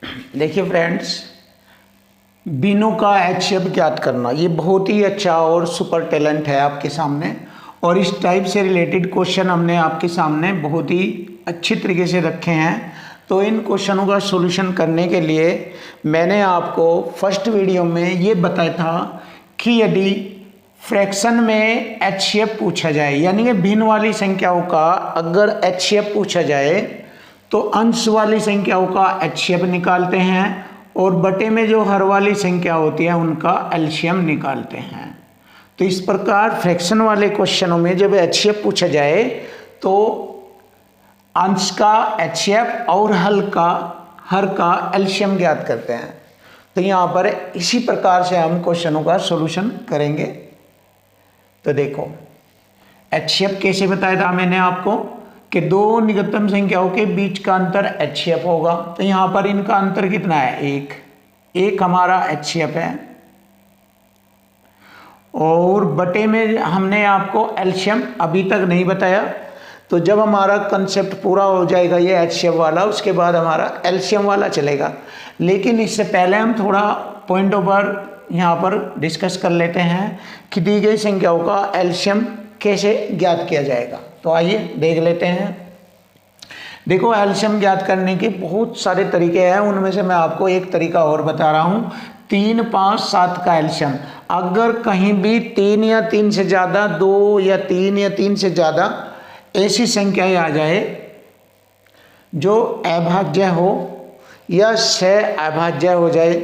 देखिए फ्रेंड्स, बिनों का एचसीएफ ज्ञात करना ये बहुत ही अच्छा और सुपर टैलेंट है आपके सामने। और इस टाइप से रिलेटेड क्वेश्चन हमने आपके सामने बहुत ही अच्छी तरीके से रखे हैं। तो इन क्वेश्चनों का सॉल्यूशन करने के लिए मैंने आपको फर्स्ट वीडियो में ये बताया था कि यदि फ्रैक्शन में एचसीएफ पूछा जाए, यानी कि भिन्न वाली संख्याओं का अगर एचसीएफ पूछा जाए तो अंश वाली संख्याओं का एचसीएफ निकालते हैं और बटे में जो हर वाली संख्या होती है उनका एलसीएम निकालते हैं। तो इस प्रकार फ्रैक्शन वाले क्वेश्चनों में जब एचसीएफ पूछा जाए तो अंश का एचसीएफ और हर का एलसीएम ज्ञात करते हैं। तो यहाँ पर इसी प्रकार से हम क्वेश्चनों का सॉल्यूशन करेंगे। तो देखो, एचसीएफ कैसे बताया था मैंने आपको कि दो निकटतम संख्याओं के बीच का अंतर एचसीएफ होगा। तो यहाँ पर इनका अंतर कितना है? एक हमारा एचसीएफ है और बटे में हमने आपको एलसीएम अभी तक नहीं बताया। तो जब हमारा कंसेप्ट पूरा हो जाएगा ये एचसीएफ वाला, उसके बाद हमारा एलसीएम वाला चलेगा। लेकिन इससे पहले हम थोड़ा पॉइंटों पर यहाँ पर डिस्कस कर लेते हैं कि दी गई संख्याओं का एलसीएम कैसे ज्ञात किया जाएगा। तो आइए देख लेते हैं। देखो, एलसीएम ज्ञात करने के बहुत सारे तरीके हैं, उनमें से मैं आपको एक तरीका और बता रहा हूँ। 3, 5, 7 का एलसीएम अगर कहीं भी 3 या 3 से ज़्यादा, 2 या 3 या 3 से ज़्यादा ऐसी संख्याएं आ जाए जो अभाज्य हो या अभाज्य हो जाए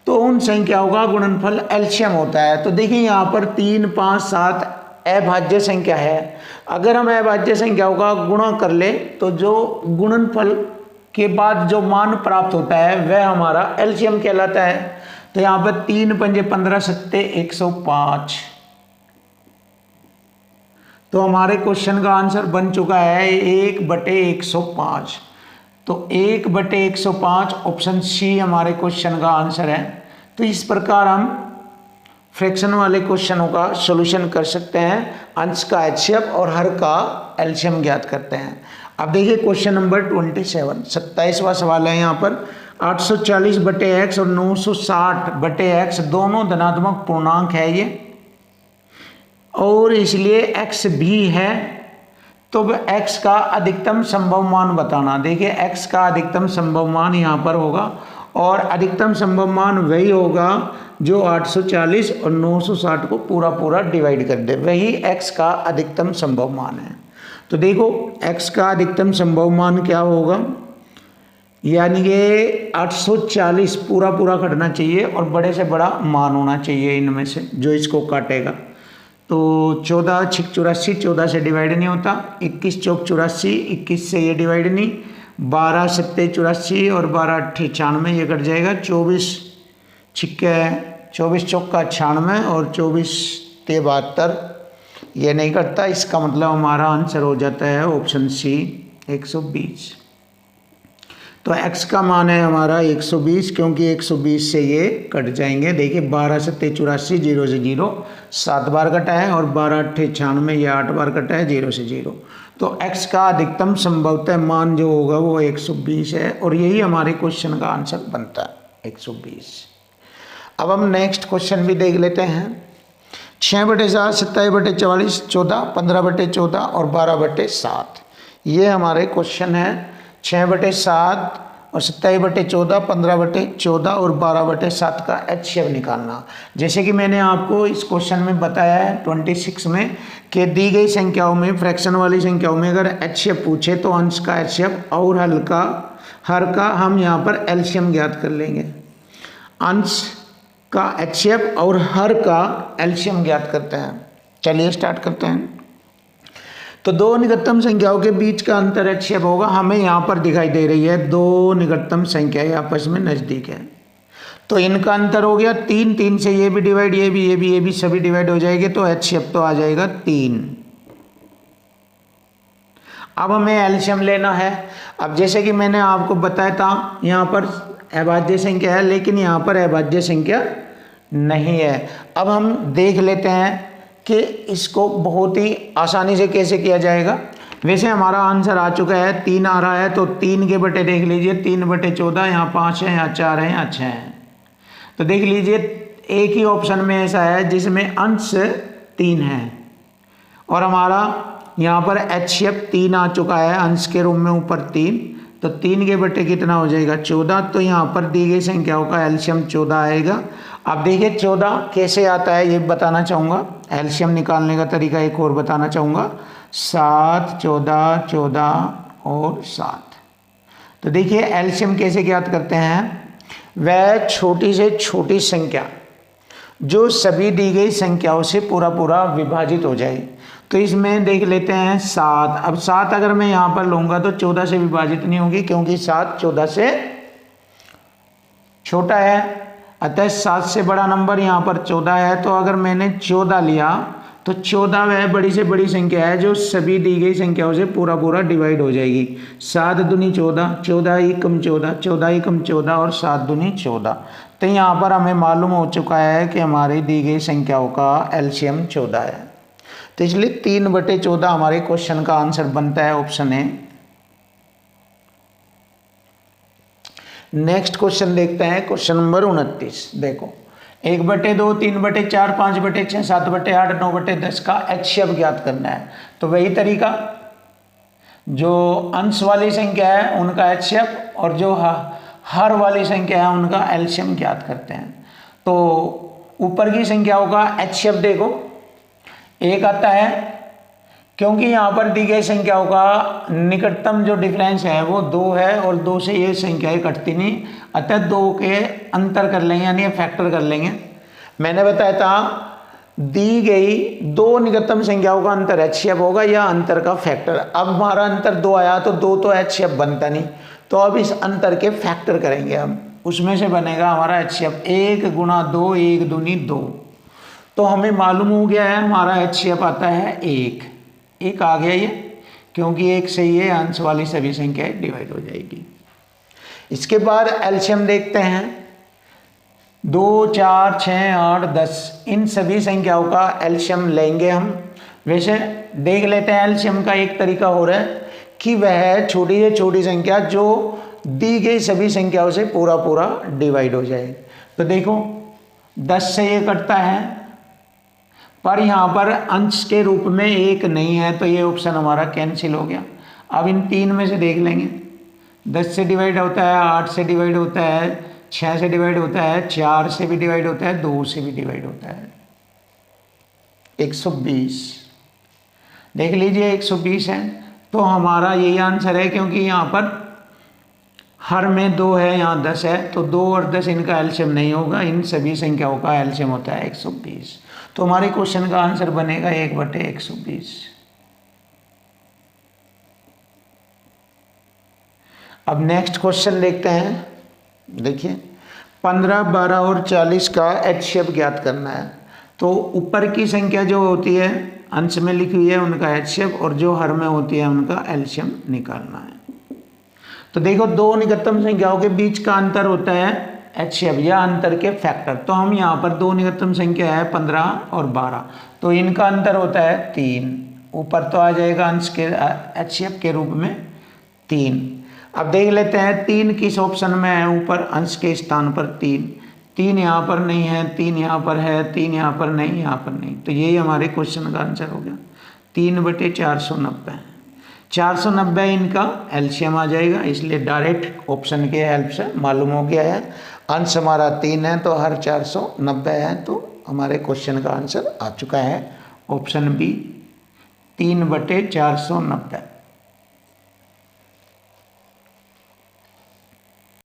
तो उन संख्याओं का गुणनफल एलसीएम होता है। तो देखिए यहाँ पर 3, 5, 7 अभाज्य संख्या है। अगर हम अभाज्य संख्याओं का गुणा कर ले तो जो गुणनफल के बाद जो मान प्राप्त होता है वह हमारा एलसीएम कहलाता है। तो यहाँ पर 3 पंजे 15 सत्ते 105। तो हमारे क्वेश्चन का आंसर बन चुका है 1/105। तो 1/105 ऑप्शन सी हमारे क्वेश्चन का आंसर है। तो इस प्रकार हम फ्रैक्शन वाले क्वेश्चनों का सॉल्यूशन कर सकते हैं। अंश का एचसीएफ और हर का एलसीएम ज्ञात करते हैं। अब देखिए क्वेश्चन नंबर 27वां सवाल है। यहाँ पर 840/x और 960/x दोनों धनात्मक पूर्णांक है ये, और इसलिए x भी है। तो x का अधिकतम संभव मान बताना। देखिए x का अधिकतम संभव मान यहाँ पर होगा और अधिकतम संभव मान वही होगा जो 840 और 960 को पूरा डिवाइड कर दे, वही x का अधिकतम संभव मान है। तो देखो x का अधिकतम संभव मान क्या होगा, यानी कि 840 पूरा कटना चाहिए और बड़े से बड़ा मान होना चाहिए इनमें से जो इसको काटेगा। तो 14 6 84, 14 से डिवाइड नहीं होता। 21 चौक 84, 21 से ये डिवाइड नहीं। 12 7 84 और 12 8 96, ये कट जाएगा। 24 चौक का 96 और 24 ते 72, ये नहीं कटता। इसका मतलब हमारा आंसर हो जाता है ऑप्शन सी 120। तो x का मान है हमारा 120, क्योंकि 120 से ये कट जाएंगे। देखिए 12 7 84, 0 से 0 7 बार कटा है और 12 8 96, ये 8 बार कटा है 0 से 0। तो x का अधिकतम संभवतः मान जो होगा वो 120 है और यही हमारे क्वेश्चन का आंसर बनता है 120। अब हम नेक्स्ट क्वेश्चन भी देख लेते हैं। 6/7, 27/44, 14, 15/14 और 12/7 ये हमारे क्वेश्चन है। 6/7 और 27/14, 15/14 और 12/7 का एचसीएफ निकालना। जैसे कि मैंने आपको इस क्वेश्चन में बताया है 26 में कि दी गई संख्याओं में, फ्रैक्शन वाली संख्याओं में अगर एचसीएफ पूछे तो अंश का एचसीएफ और हर का हम यहाँ पर एलसीएम ज्ञात कर लेंगे। अंश का एचसीएफ और हर का एलसीएम ज्ञात करते हैं। चलिए स्टार्ट करते हैं। तो दो निकटतम संख्याओं के बीच का अंतर एचसीएफ होगा। हमें यहाँ पर दिखाई दे रही है दो निकटतम संख्याएं आपस में नज़दीक है, तो इनका अंतर हो गया 3। 3 से ये भी डिवाइड, ये भी सभी डिवाइड हो जाएंगे, तो एचसीएफ तो आ जाएगा 3। अब हमें एलसीएम लेना है। अब जैसे कि मैंने आपको बताया था यहाँ पर अभाज्य संख्या है, लेकिन यहाँ पर अभाज्य संख्या नहीं है। अब हम देख लेते हैं कि इसको बहुत ही आसानी से कैसे किया जाएगा। वैसे हमारा आंसर आ चुका है, 3 आ रहा है, तो 3 के बटे देख लीजिए, 3/14, यहाँ 5 है, यहाँ 4 है, यहाँ 6 है। तो देख लीजिए एक ही ऑप्शन में ऐसा है जिसमें अंश 3 है और हमारा यहाँ पर HCF 3 आ चुका है अंश के रूप में ऊपर 3, तो 3 के बटे कितना हो जाएगा 14। तो यहाँ पर दी गई संख्याओं का एलसीएम 14 आएगा। अब देखिए 14 कैसे आता है ये बताना चाहूँगा, एलसीएम निकालने का तरीका एक और बताना चाहूँगा। 7, 14, 14 और 7। तो देखिए एलसीएम कैसे ज्ञात करते हैं, वह छोटी से छोटी संख्या जो सभी दी गई संख्याओं से पूरा पूरा विभाजित हो जाए। तो इसमें देख लेते हैं 7। अब 7 अगर मैं यहाँ पर लूँगा तो 14 से विभाजित नहीं होगी क्योंकि 7 14 से छोटा है, अतः 7 से बड़ा नंबर यहाँ पर 14 है। तो अगर मैंने 14 लिया तो 14 वह बड़ी से बड़ी संख्या है जो सभी दी गई संख्याओं से पूरा पूरा डिवाइड हो जाएगी। 7 दूनी 14, 14 एकम 14, 14 एकम 14 और 7 दूनी 14। तो यहाँ पर हमें मालूम हो चुका है कि हमारी दी गई संख्याओं का एलसीएम 14 है। तो इसलिए 3/14 हमारे क्वेश्चन का आंसर बनता है, ऑप्शन ए। नेक्स्ट क्वेश्चन देखते हैं, क्वेश्चन नंबर 29। देखो 1/2, 3/4, 5/6, 7/8, 9/10 का HCF ज्ञात करना है। तो वही तरीका, जो अंश वाली संख्या है उनका HCF और जो हर वाली संख्या है उनका एलसीएम ज्ञात करते हैं। तो ऊपर की संख्याओं का HCF देखो 1 आता है, क्योंकि यहाँ पर दी गई संख्याओं का निकटतम जो डिफरेंस है वो 2 है और 2 से ये संख्याएं कटती नहीं, अतः 2 के अंतर कर लेंगे यानी फैक्टर कर लेंगे। मैंने बताया था दी गई 2 निकटतम संख्याओं का अंतर HCF होगा या अंतर का फैक्टर। अब हमारा अंतर 2 आया तो 2 तो HCF बनता नहीं, तो अब इस अंतर के फैक्टर करेंगे हम, उसमें से बनेगा हमारा HCF 1 × 2, 1 दूनी 2। तो हमें मालूम हो गया है हमारा HCF आता है 1 आ गया ये, क्योंकि 1 से ये अंश वाली सभी संख्याएं डिवाइड हो जाएगी। इसके बाद एलसीएम देखते हैं, 2, 4, 6, 8, 10 इन सभी संख्याओं का एलसीएम लेंगे हम। वैसे देख लेते हैं एलसीएम का एक तरीका हो रहा है कि वह छोटी से छोटी संख्या जो दी गई सभी संख्याओं से पूरा पूरा डिवाइड हो जाए। तो देखो 10 से ये कटता है, पर यहाँ पर अंश के रूप में 1 नहीं है, तो ये ऑप्शन हमारा कैंसिल हो गया। अब इन 3 में से देख लेंगे, 10 से डिवाइड होता है, 8 से डिवाइड होता है, 6 से डिवाइड होता है, 4 से भी डिवाइड होता है, 2 से भी डिवाइड होता है। 120 देख लीजिए 120 है, तो हमारा यही आंसर है, क्योंकि यहाँ पर हर में 2 है, यहाँ 10 है, तो 2 और 10 इनका एलसीएम नहीं होगा, इन सभी संख्याओं का एलसीएम होता है 120। तो हमारे क्वेश्चन का आंसर बनेगा 1/120। अब नेक्स्ट क्वेश्चन देखते हैं। देखिए 15, 12 और 40 का HCF ज्ञात करना है। तो ऊपर की संख्या जो होती है अंश में लिखी हुई है उनका HCF और जो हर में होती है उनका एलसीएम निकालना है। तो देखो 2 निकटतम संख्याओं के बीच का अंतर होता है HCF या अंतर के फैक्टर। तो हम यहाँ पर 2 निकटतम संख्या है 15 और 12, तो इनका अंतर होता है 3। ऊपर तो आ जाएगा अंश के HCF के रूप में 3। अब देख लेते हैं 3 किस ऑप्शन में है, ऊपर अंश के स्थान पर 3 यहाँ पर नहीं है, 3 यहाँ पर है, 3 यहाँ पर नहीं, यहाँ पर नहीं। तो यही हमारे क्वेश्चन का आंसर हो गया 3/490। 490 इनका एलसीएम आ जाएगा, इसलिए डायरेक्ट ऑप्शन के हेल्प से मालूम हो गया है। अंश हमारा 3 है तो हर 490 है, तो हमारे क्वेश्चन का आंसर आ चुका है ऑप्शन बी 3/490।